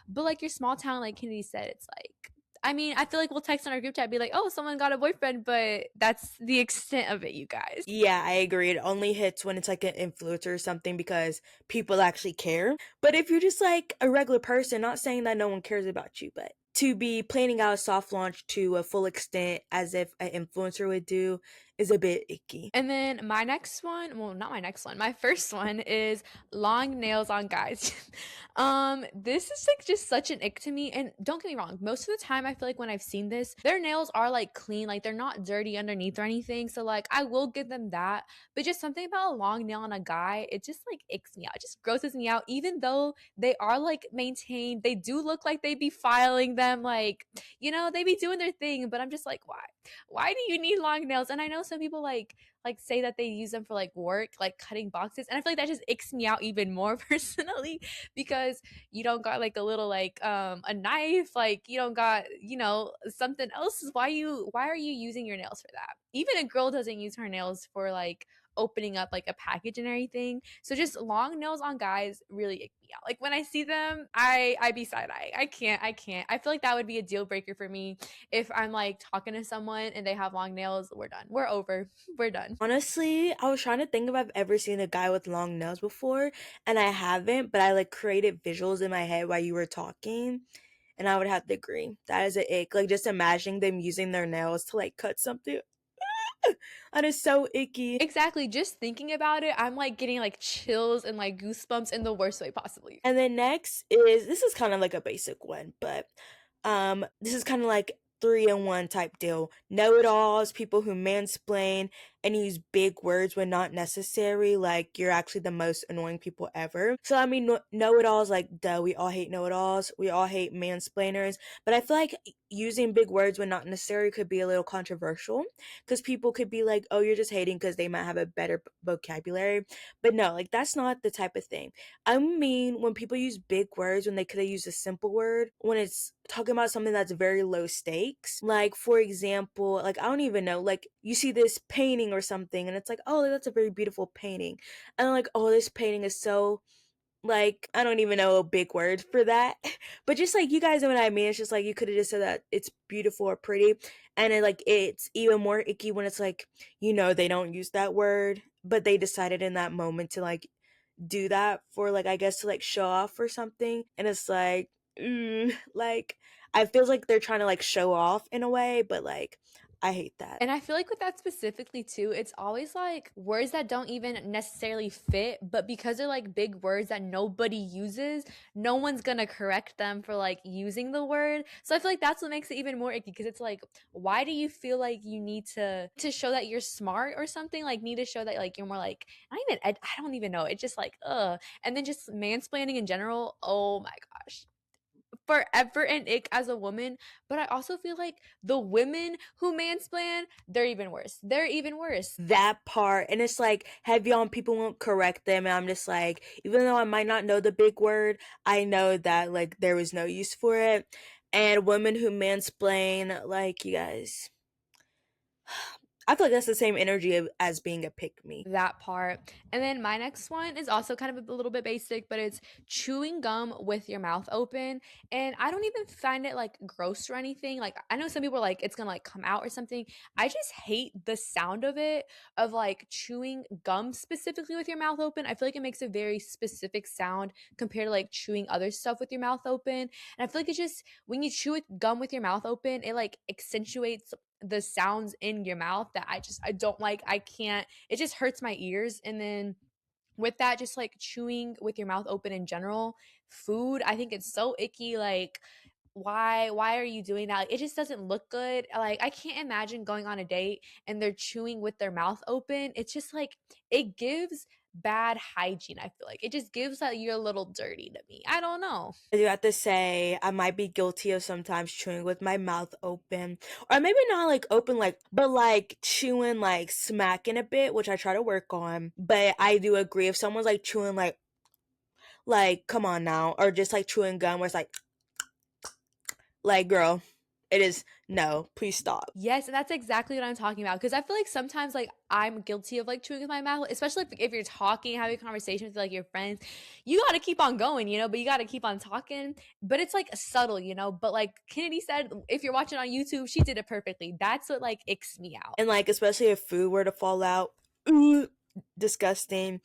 S2: but like your small town, like Kennedy said, it's like, I mean, I feel like we'll text on our group chat, be like, oh, someone got a boyfriend, but that's the extent of it, you guys.
S1: Yeah, I agree. It only hits when it's like an influencer or something because people actually care. But if you're just like a regular person, not saying that no one cares about you, but to be planning out a soft launch to a full extent as if an influencer would do is a bit icky.
S2: And then my next one, well, not my next one, my first one is long nails on guys. This is like just such an ick to me. And don't get me wrong, most of the time I feel like when I've seen this, their nails are like clean, like they're not dirty underneath or anything. So like I will give them that. But just something about a long nail on a guy, it just like icks me out. It just grosses me out. Even though they are like maintained, they do look like they be filing them, like, they be doing their thing, but I'm just like, why? Why do you need long nails? And I know some people like say that they use them for like work, like cutting boxes, and I feel like that just icks me out even more personally, because you don't got like a little like a knife, like you don't got something else. Why are you using your nails for that? Even a girl doesn't use her nails for like opening up like a package and everything. So just long nails on guys really ick me out. Like when I see them, I be side eye. I can't. I feel like that would be a deal breaker for me if I'm like talking to someone and they have long nails. We're done. We're over. We're done.
S1: Honestly, I was trying to think if I've ever seen a guy with long nails before, and I haven't, but I like created visuals in my head while you were talking, and I would have to agree. That is an ick. Like, just imagining them using their nails to like cut something. That is so icky.
S2: Exactly. Just thinking about it, I'm like getting like chills and like goosebumps in the worst way possibly.
S1: And then next is, this is kind of like a basic one, but this is kind of like 3-in-1 type deal. Know-it-alls, people who mansplain and use big words when not necessary. Like, you're actually the most annoying people ever. So I mean, know-it-alls, like, duh, we all hate know-it-alls, we all hate mansplainers, but I feel like using big words when not necessary could be a little controversial, because people could be like, oh, you're just hating because they might have a better vocabulary. But no, like, that's not the type of thing. I mean, when people use big words when they could have used a simple word, when it's talking about something that's very low stakes. Like, for example, like, I don't even know, like, you see this painting or something, and it's like, oh, that's a very beautiful painting. And I'm like, oh, this painting is so, like, I don't even know a big word for that. But just like, you guys know what I mean. It's just like, you could have just said that it's beautiful or pretty. And it, like, it's even more icky when it's like, they don't use that word, but they decided in that moment to like do that for like, I guess, to like show off or something. And it's like, like, I feel like they're trying to like show off in a way, but like, I hate that.
S2: And I feel like with that specifically too, it's always like words that don't even necessarily fit, but because they're like big words that nobody uses, no one's gonna correct them for like using the word. So I feel like that's what makes it even more icky, because it's like, why do you feel like you need to show that you're smart or something? Like, need to show that like you're more like, I don't even know. It's just like, ugh. And then just mansplaining in general, oh my gosh. forever an ick as a woman, but I also feel like the women who mansplain, they're even worse. They're even worse.
S1: That part, and it's like heavy on people won't correct them, and I'm just like, even though I might not know the big word, I know that like there was no use for it. And women who mansplain, like, you guys, I feel like that's the same energy as being a pick me.
S2: That part. And then my next one is also kind of a little bit basic, but it's chewing gum with your mouth open. And I don't even find it like gross or anything. Like I know some people are like it's gonna like come out or something. I just hate the sound of it, of like chewing gum specifically with your mouth open. I feel like it makes a very specific sound compared to like chewing other stuff with your mouth open. And I feel like it's just when you chew gum with your mouth open, it like accentuates the sounds in your mouth that I don't like. I can't. It just hurts my ears. And then with that, just like chewing with your mouth open in general, food, I think it's so icky. Like why are you doing that? Like, it just doesn't look good. Like I can't imagine going on a date and they're chewing with their mouth open. It's just like it gives bad hygiene. I feel like it just gives that you're a little dirty to me. I don't know.
S1: I do have to say, I might be guilty of sometimes chewing with my mouth open, or maybe not like open, like, but like chewing, like smacking a bit, which I try to work on. But I do agree if someone's like chewing, like, come on now, or just like chewing gum, where it's like, girl, it is no, please stop.
S2: Yes, and that's exactly what I'm talking about. Because I feel like sometimes, like, I'm guilty of like chewing with my mouth, especially if you're talking, having a conversation with like your friends. You got to keep on going, but you got to keep on talking. But it's like subtle, But like Kennedy said, if you're watching on YouTube, she did it perfectly. That's what like icks me out.
S1: And like, especially if food were to fall out, ooh, disgusting.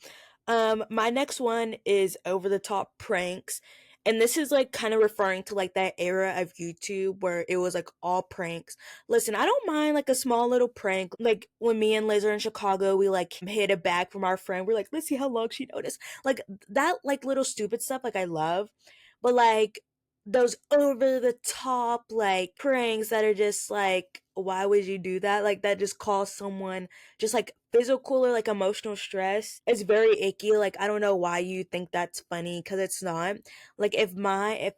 S1: My next one is over the top pranks. And this is like kind of referring to like that era of YouTube where it was like all pranks. Listen, I don't mind like a small little prank. Like when me and Liz are in Chicago, we like hid a bag from our friend. We're like, let's see how long she noticed. Like that, like little stupid stuff, like I love. But like those over the top like pranks that are just like, why would you do that? Like that just cause someone just like physical or like emotional stress. It's very icky. Like I don't know why you think that's funny, because it's not. Like if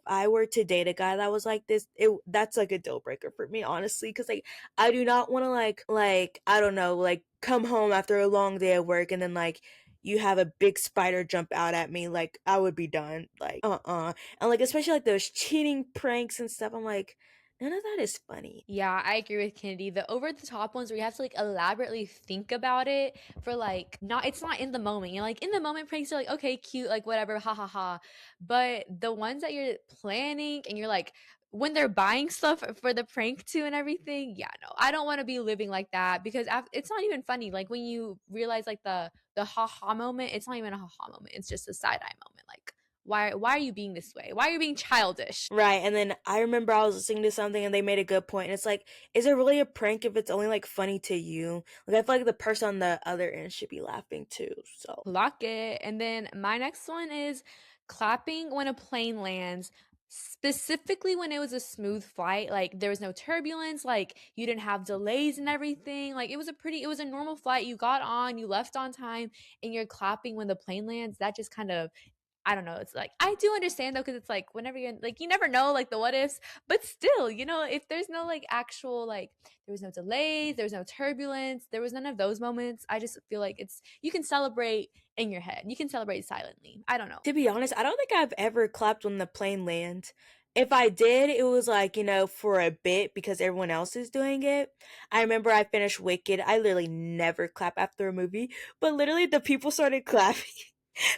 S1: I were to date a guy that was like this, that's like a deal breaker for me, honestly, because like I do not want to like I don't know, like come home after a long day of work and then like you have a big spider jump out at me. Like I would be done. Like and like especially like those cheating pranks and stuff, I'm like, none of that is funny.
S2: Yeah, I agree with Kennedy. The over the top ones where you have to like elaborately think about it for like not it's not in the moment. You're like in the moment pranks are like okay, cute, like whatever, ha ha ha. But the ones that you're planning and you're like when they're buying stuff for the prank too and everything, yeah, no, I don't want to be living like that because it's not even funny. Like when you realize like the ha ha moment, it's not even a ha ha moment. It's just a side eye moment. Like why are you being this way? Why are you being childish?
S1: Right, and then I remember I was listening to something and they made a good point, and it's like, is it really a prank if it's only like funny to you? Like I feel like the person on the other end should be laughing too. So
S2: Lock it. And then my next one is clapping when a plane lands, specifically when it was a smooth flight. Like there was no turbulence, like you didn't have delays and everything. Like it was a normal flight. You got on, you left on time, and you're clapping when the plane lands. That just kind of I don't know. It's like I do understand though, because it's like whenever you're like you never know like the what ifs, but still, if there's no like actual like there was no delays, there was no turbulence, there was none of those moments. I just feel like it's you can celebrate in your head, you can celebrate silently. I don't know.
S1: to be honest, I don't think I've ever clapped when the plane lands. If I did, it was like, for a bit because everyone else is doing it. I remember I finished Wicked. I literally never clap after a movie, but literally the people started clapping.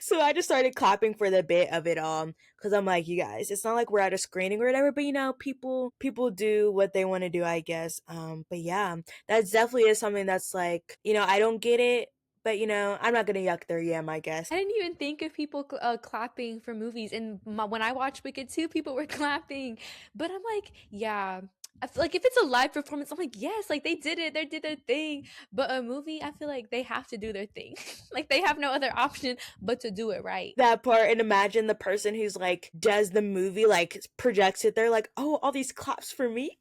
S1: So I just started clapping for the bit of it all, because I'm like, you guys, it's not like we're at a screening or whatever, but people do what they want to do, I guess. But yeah, that definitely is something that's like, I don't get it, but I'm not gonna yuck their yam, I guess.
S2: I didn't even think of people clapping for movies. And when I watched Wicked 2, people were clapping. But I'm like, yeah. I feel like if it's a live performance, I'm like, yes, like they did it, they did their thing. But a movie, I feel like they have to do their thing. Like they have no other option but to do it right.
S1: That part, and imagine the person who's like does the movie, like projects it, they're like, oh, all these claps for me.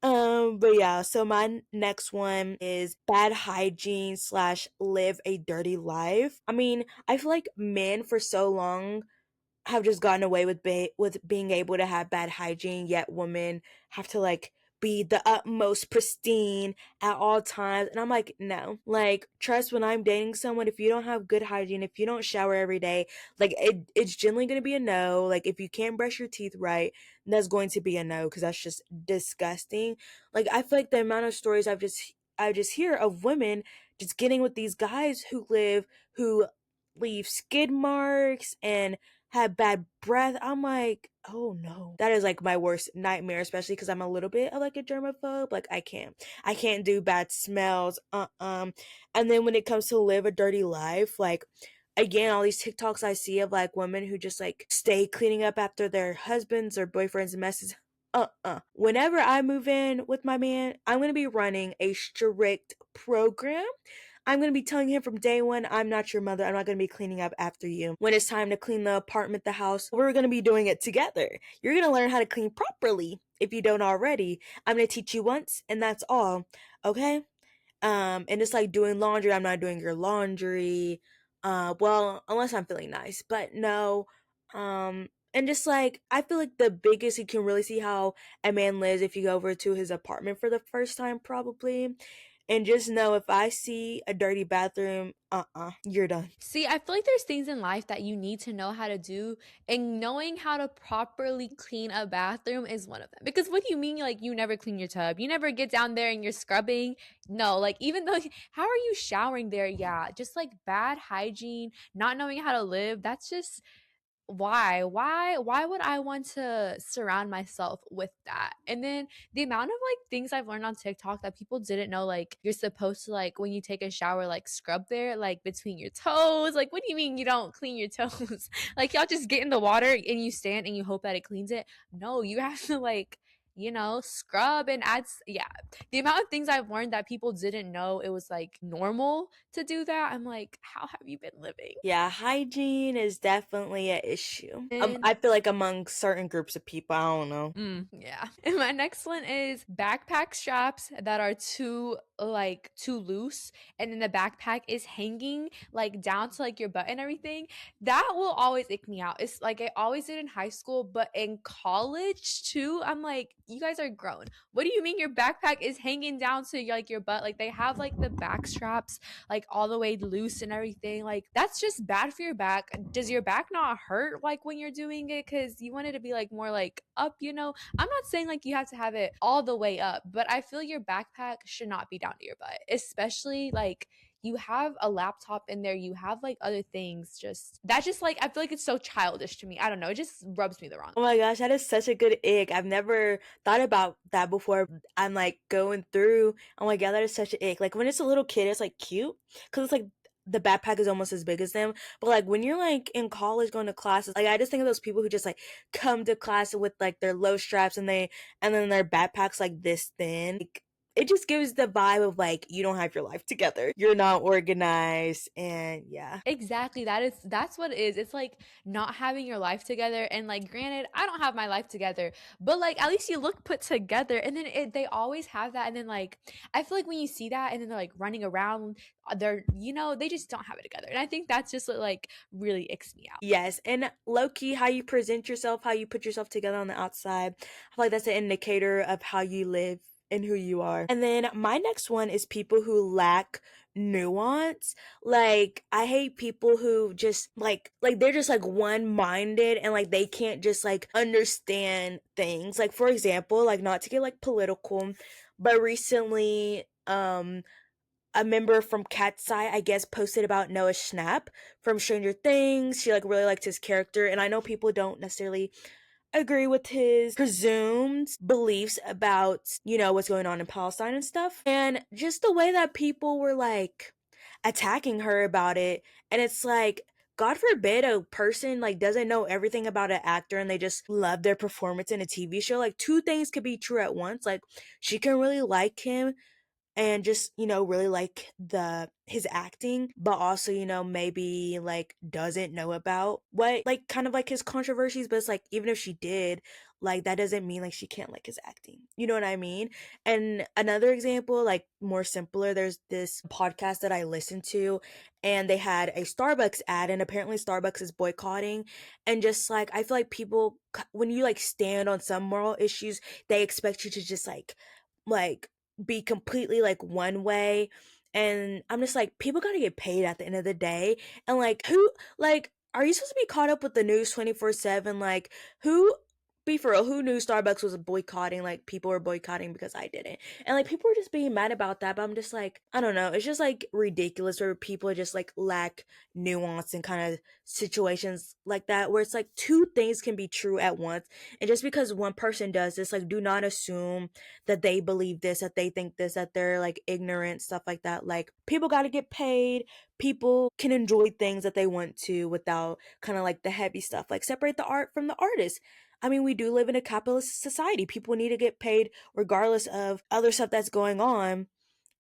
S1: But yeah, so my next one is bad hygiene slash live a dirty life. I mean, I feel like men for so long have just gotten away with being able to have bad hygiene, yet women have to like be the utmost pristine at all times. And I'm like, no. Like, trust, when I'm dating someone, if you don't have good hygiene, if you don't shower every day, like it's generally gonna be a no. Like, if you can't brush your teeth right, that's going to be a no, because that's just disgusting. Like, I feel like the amount of stories I just hear of women just getting with these guys who leave skid marks and have bad breath. I'm like, oh no. That is like my worst nightmare, especially because I'm a little bit of like a germaphobe. Like, I can't do bad smells. And then when it comes to live a dirty life, like, again, all these TikToks I see of like women who just like stay cleaning up after their husbands or boyfriends' messes. Whenever I move in with my man, I'm gonna be running a strict program. I'm going to be telling him from day one, I'm not your mother. I'm not going to be cleaning up after you. When it's time to clean the apartment, the house, we're going to be doing it together. You're going to learn how to clean properly if you don't already. I'm going to teach you once, and that's all. Okay? And it's like doing laundry. I'm not doing your laundry. Well, unless I'm feeling nice, but no. And just like, I feel like the biggest, you can really see how a man lives if you go over to his apartment for the first time, probably. And just know, if I see a dirty bathroom, you're done.
S2: See, I feel like there's things in life that you need to know how to do, and knowing how to properly clean a bathroom is one of them. Because what do you mean, like, you never clean your tub? You never get down there and you're scrubbing? No, like, even though, how are you showering there? Yeah, just like bad hygiene, not knowing how to live. That's just, why would I want to surround myself with that? And then the amount of like things I've learned on TikTok that people didn't know, like you're supposed to, like, when you take a shower, like scrub there, like between your toes. Like, what do you mean you don't clean your toes? Like, y'all just get in the water and you stand and you hope that it cleans it? No, you have to, like, scrub and add. Yeah, the amount of things I've learned that people didn't know it was like normal to do that. I'm like, how have you been living?
S1: Yeah, hygiene is definitely an issue.
S2: And
S1: I feel like among certain groups of people, I don't know.
S2: Yeah. And my next one is backpack straps that are too loose, and then the backpack is hanging like down to like your butt and everything. That will always ick me out. It's like I always did in high school, but in college too. I'm like, you guys are grown. What do you mean your backpack is hanging down to like your butt? Like, they have like the back straps like all the way loose and everything. Like, that's just bad for your back. Does your back not hurt like when you're doing it? Because you want it to be like more like up. I'm not saying like you have to have it all the way up, but I feel your backpack should not be down to your butt, especially like you have a laptop in there, you have like other things. Just like, I feel like it's so childish to me. I don't know, it just rubs me the wrong.
S1: Oh my gosh, that is such a good ick. I've never thought about that before. I'm like going through. Oh my god, that is such an ick. Like, when it's a little kid, it's like cute because it's like the backpack is almost as big as them. But like when you're like in college going to classes, like I just think of those people who just like come to class with like their low straps and then their backpacks like this thin. Like, it just gives the vibe of like you don't have your life together. You're not organized, and yeah.
S2: Exactly. That's what it is. It's like not having your life together. And like, granted, I don't have my life together, but like at least you look put together. And then they always have that. And then like, I feel like when you see that and then they're like running around, they just don't have it together. And I think that's just what like really icks me out.
S1: Yes, and low key, how you present yourself, how you put yourself together on the outside, I feel like that's an indicator of how you live and who you are. And then my next one is people who lack nuance. Like, I hate people who just like they're just like one-minded and like they can't just like understand things. Like, for example, like, not to get like political, but recently a member from Cat's Eye, I guess, posted about Noah Schnapp from Stranger Things. She like really liked his character, and I know people don't necessarily agree with his presumed beliefs about, what's going on in Palestine and stuff. And just the way that people were like attacking her about it, and it's like, God forbid a person like doesn't know everything about an actor and they just love their performance in a TV show. Like, two things could be true at once. Like, she can really like him, and just, really like his acting, but also, maybe like doesn't know about what, like, kind of like his controversies, but it's like, even if she did, like, that doesn't mean like she can't like his acting. You know what I mean? And another example, like more simpler, there's this podcast that I listened to, and they had a Starbucks ad, and apparently Starbucks is boycotting. And just like, I feel like people, when you like stand on some moral issues, they expect you to just like be completely like one way. And I'm just like, people gotta get paid at the end of the day. And like, who, like, are you supposed to be caught up with the news 24/7? Like, who, be for real, who knew Starbucks was boycotting? Like, people were boycotting because I didn't. And like, people were just being mad about that. But I'm just like, I don't know. It's just like ridiculous where people just like lack nuance in kind of situations like that, where it's like two things can be true at once. And just because one person does this, like, do not assume that they believe this, that they think this, that they're like ignorant, stuff like that. Like, people got to get paid. People can enjoy things that they want to without kind of like the heavy stuff. Like, separate the art from the artist. I mean, we do live in a capitalist society. People need to get paid regardless of other stuff that's going on.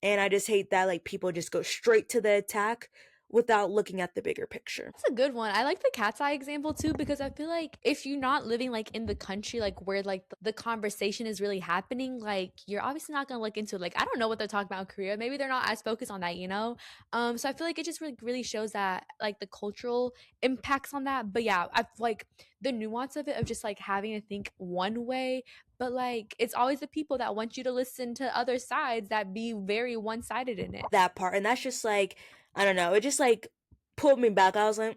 S1: And I just hate that like people just go straight to the attack without looking at the bigger picture.
S2: That's a good one. I like the cat's eye example too, because I feel like if you're not living like in the country, like where like the conversation is really happening, like you're obviously not gonna look into it. Like, I don't know what they're talking about in Korea. Maybe they're not as focused on that, you know? So I feel like it just really shows that like the cultural impacts on that. But yeah, I like the nuance of it, of just like having to think one way, but like it's always the people that want you to listen to other sides that be very one-sided in it.
S1: That part. And that's just like, I don't know, it just like pulled me back. I was like,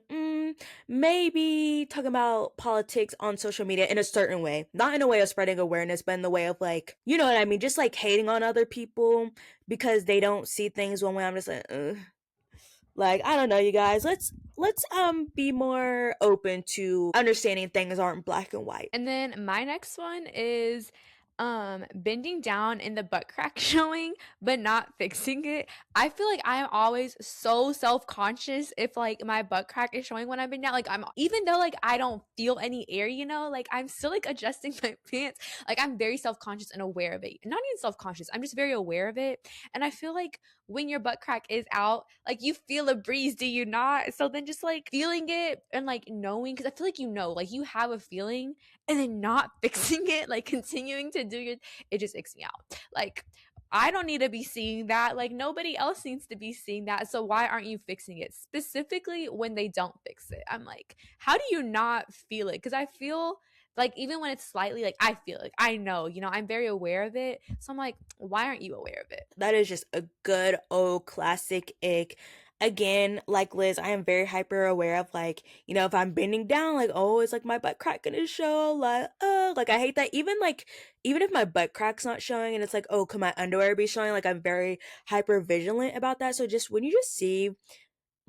S1: maybe talking about politics on social media in a certain way, not in a way of spreading awareness, but in the way of like, you know what I mean, just like hating on other people because they don't see things one way. I'm just like, ugh. Like, I don't know, you guys. Let's be more open to understanding things aren't black and white.
S2: And then my next one is bending down in the butt crack showing but not fixing it. I feel like I am always so self-conscious if like my butt crack is showing when I bend down. Like, I'm, even though like I don't feel any air, you know, like I'm still like adjusting my pants. Like, I'm very self-conscious and aware of it. Not even self-conscious, I'm just very aware of it. And I feel like when your butt crack is out, like you feel a breeze, do you not? So then just like feeling it and like knowing, because I feel like, you know, like you have a feeling and then not fixing it, like continuing to do your, it just icks me out. Like, I don't need to be seeing that. Like, nobody else needs to be seeing that. So why aren't you fixing it? Specifically when they don't fix it. I'm like, how do you not feel it? Because I feel like even when it's slightly, like I feel like I know, you know, I'm very aware of it. So I'm like, why aren't you aware of it?
S1: That is just a good old classic ick. Again, like Liz, I am very hyper aware of like, if I'm bending down, like, oh, it's like my butt crack gonna show, like I hate that. Even if my butt crack's not showing and it's like, oh, could my underwear be showing? Like, I'm very hyper vigilant about that. So just when you just see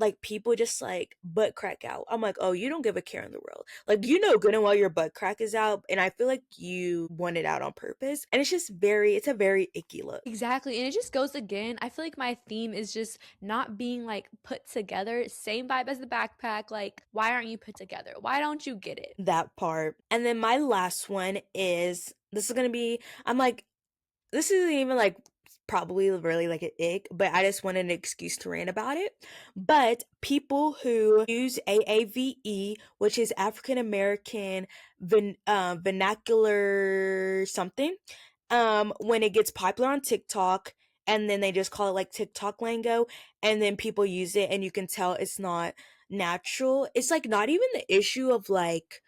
S1: like people just like butt crack out, I'm like, oh, you don't give a care in the world. Like, good and well your butt crack is out, and I feel like you want it out on purpose, and it's a very icky look.
S2: Exactly. And it just goes again. I feel like my theme is just not being like put together. Same vibe as the backpack. Like, why aren't you put together? Why don't you get it?
S1: That part. And then my last one is, this is gonna be, I'm like, this isn't even like probably really like an ick, but I just wanted an excuse to rant about it. But people who use AAVE, which is African American vernacular something, when it gets popular on TikTok, and then they just call it like TikTok lingo, and then people use it, and you can tell it's not natural. It's like not even the issue of like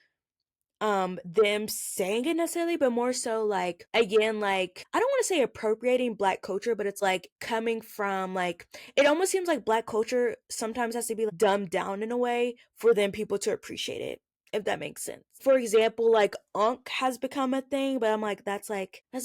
S1: them saying it necessarily, but more so like, again, like, I don't want to say appropriating black culture, but it's like coming from like, it almost seems like black culture sometimes has to be like, dumbed down in a way for them people to appreciate it, if that makes sense. For example, like unk has become a thing, but I'm like, that's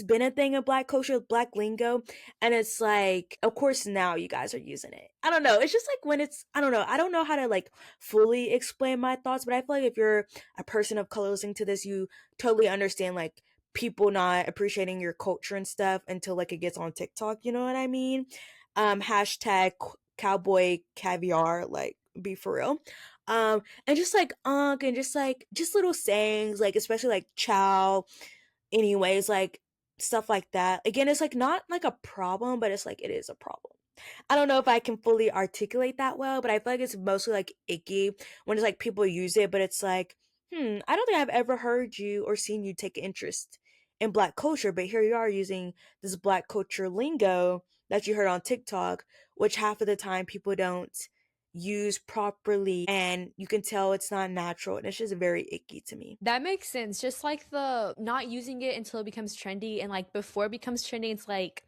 S1: been a thing in black culture, black lingo, and it's like, of course now you guys are using it. I don't know, it's just like when it's, I don't know how to like fully explain my thoughts, but I feel like if you're a person of color listening to this, you totally understand like people not appreciating your culture and stuff until like it gets on TikTok, you know what I mean? Hashtag cowboy caviar, like, be for real. And just like and just little sayings, like especially like ciao, anyways, like stuff like that. Again, it's like not like a problem, but it's like it is a problem. I don't know if I can fully articulate that well, but I feel like it's mostly like icky when it's like people use it, but it's like, I don't think I've ever heard you or seen you take interest in black culture, but here you are using this black culture lingo that you heard on TikTok, which half of the time people don't use properly, and you can tell it's not natural, and it's just very icky to me.
S2: That makes sense. Just like the not using it until it becomes trendy, and like before it becomes trendy, it's like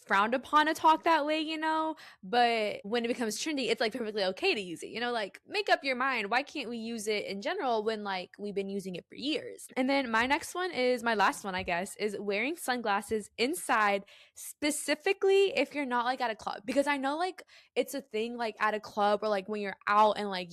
S2: frowned upon to talk that way, you know? But when it becomes trendy, it's like perfectly okay to use it, you know? Like, make up your mind. Why can't we use it in general when like we've been using it for years? And then my next one is my last one, I guess, is wearing sunglasses inside, specifically if you're not like at a club. Because I know like it's a thing like at a club or like when you're out and like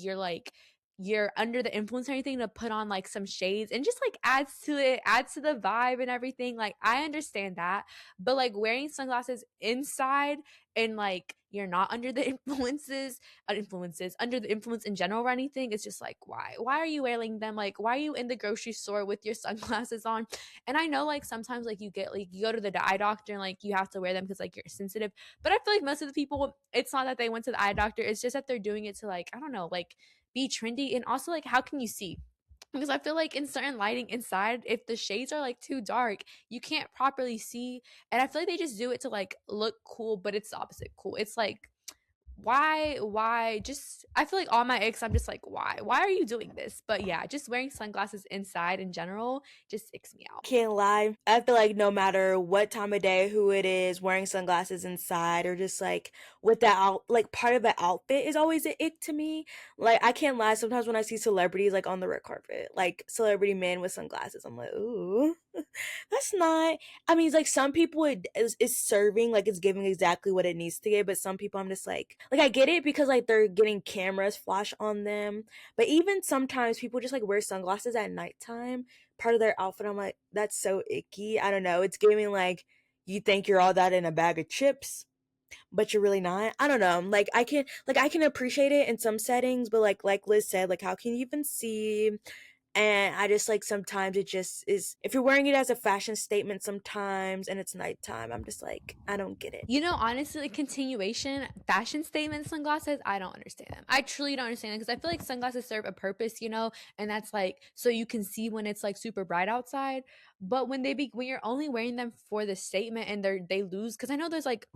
S2: you're under the influence or anything to put on like some shades and just like adds to it, adds to the vibe and everything. Like I understand that, but like wearing sunglasses inside and like you're not under the influences under the influence in general or anything, it's just like why are you wearing them? Like why are you in the grocery store with your sunglasses on? And I know like sometimes like you get like you go to the eye doctor and like you have to wear them because like you're sensitive, but I feel like most of the people, it's not that they went to the eye doctor, it's just that they're doing it to like, I don't know, like be trendy. And also like how can you see, because I feel like in certain lighting inside, if the shades are like too dark, you can't properly see. And I feel like they just do it to like look cool, but it's the opposite cool. It's like why just, I feel like all my icks, I'm just like why are you doing this? But yeah, just wearing sunglasses inside in general just icks me out.
S1: Can't lie. I feel like no matter what time of day, who it is, wearing sunglasses inside or just like with that out, like part of the outfit is always an ick to me. Like I can't lie. Sometimes when I see celebrities like on the red carpet, like celebrity men with sunglasses, I'm like, ooh, that's not. I mean, it's like some people is serving, like it's giving exactly what it needs to give, but some people I'm just like I get it because like they're getting cameras flash on them, but even sometimes people just like wear sunglasses at nighttime, part of their outfit. I'm like, that's so icky. I don't know. It's giving like you think you're all that in a bag of chips, but you're really not. I don't know. Like I can appreciate it in some settings, but like Liz said, like how can you even see? And I just like sometimes it just is, if you're wearing it as a fashion statement sometimes and it's nighttime, I'm just like, I don't get it.
S2: You know, honestly, like continuation, fashion statement sunglasses, I don't understand them. I truly don't understand them because I feel like sunglasses serve a purpose, you know, and that's like so you can see when it's like super bright outside. But when you're only wearing them for the statement and they lose, because I know there's like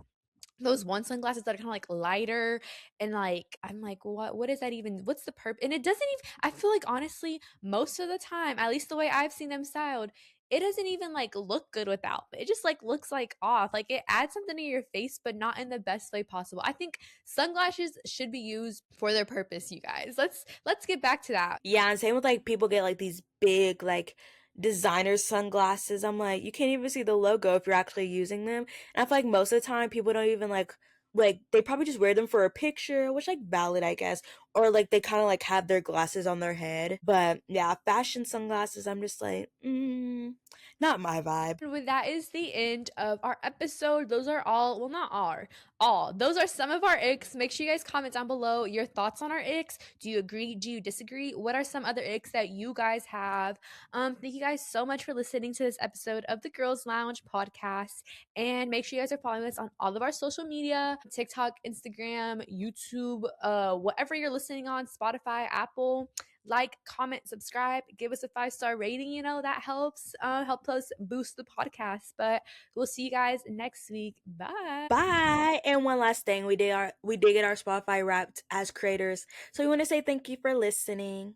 S2: those one sunglasses that are kind of like lighter and like I'm like what is that even, what's the purpose? And it doesn't even, I feel like honestly most of the time, at least the way I've seen them styled, it doesn't even like look good without it, just like looks like off, like it adds something to your face but not in the best way possible. I think sunglasses should be used for their purpose, you guys. Let's get back to that.
S1: Yeah, and same with like people get like these big like designer sunglasses. I'm like, you can't even see the logo if you're actually using them. And I feel like most of the time people don't even like they probably just wear them for a picture, which like valid I guess. Or like they kind of like have their glasses on their head. But yeah, fashion sunglasses, I'm just like, not my vibe.
S2: And with that is the end of our episode. Those are all, well, not all. Those are some of our icks. Make sure you guys comment down below your thoughts on our icks. Do you agree? Do you disagree? What are some other icks that you guys have? Thank you guys so much for listening to this episode of the Girls Lounge podcast. And make sure you guys are following us on all of our social media, TikTok, Instagram, YouTube, whatever you're listening on, Spotify, Apple. Like, comment, subscribe, give us a 5-star rating, you know, that helps us boost the podcast. But we'll see you guys next week. Bye.
S1: Bye. And one last thing, we did get our Spotify wrapped as creators. So we want to say thank you for listening.